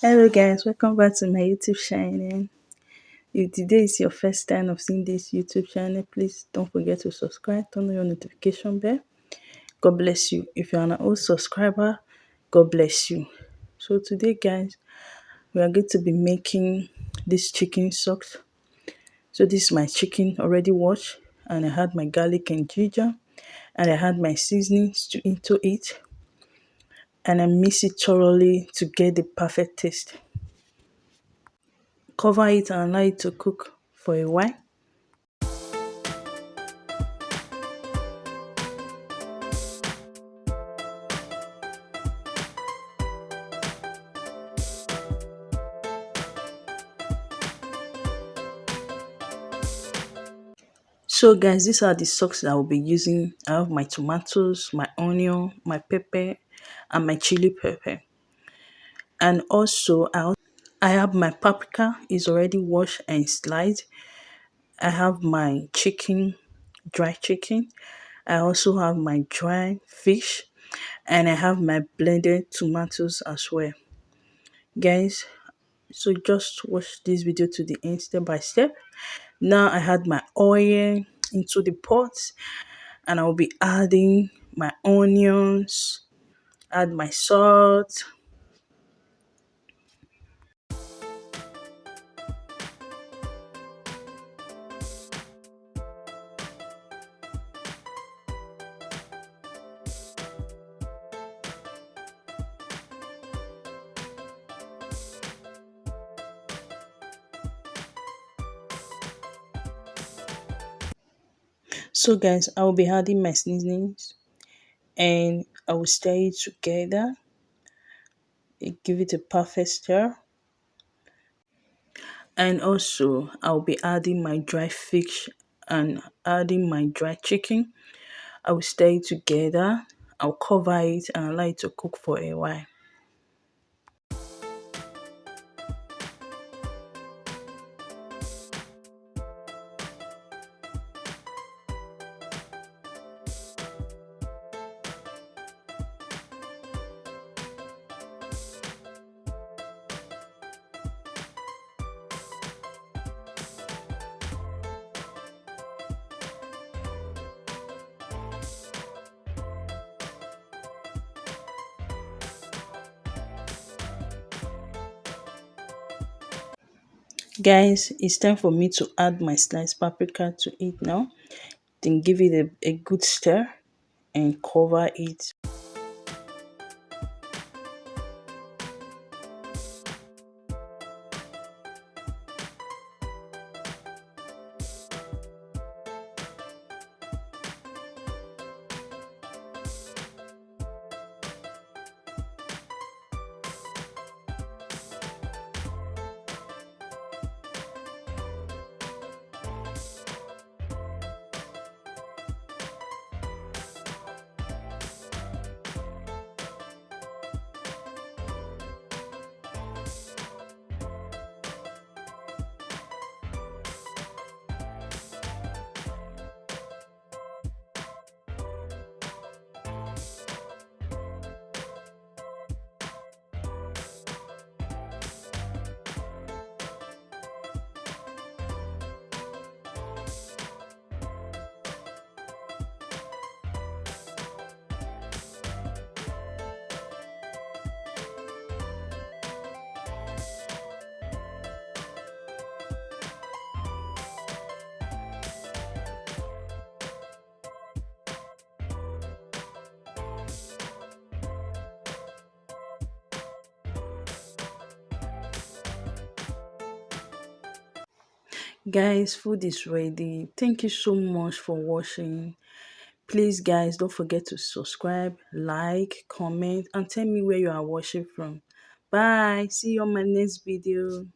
Hello guys, welcome back to my YouTube channel. If today is your first time of seeing this YouTube channel, please don't forget to subscribe, turn on your notification bell. God bless you. If you're an old subscriber, God bless you. So today guys, we are going to be making this chicken socks. So this is my chicken already washed, and I had my garlic and ginger, and I had my seasonings into it, and I mix it thoroughly to get the perfect taste. Cover it and allow it to cook for a while. So guys, these are the socks that I will be using. I have my tomatoes, my onion, my pepper, and my chili pepper. And also I have my paprika is already washed and sliced. I have my chicken, dry chicken. I also have my dry fish, and I have my blended tomatoes as well. Guys, so just watch this video to the end step by step. Now I had my oil into the pot, and I'll be adding my onions, add my salt. So guys, I will be adding my seasonings, and I will stir it together. Give it a perfect stir. And also I'll be adding my dry fish and adding my dry chicken. I will stir it together. I'll cover it and allow it to cook for a while. Guys, it's time for me to add my sliced paprika to it now. Then give it a good stir and cover it. Guys, food is ready. Thank you so much for watching. Please guys, don't forget to subscribe, like, comment, and tell me where you are watching from. Bye. See you on my next video.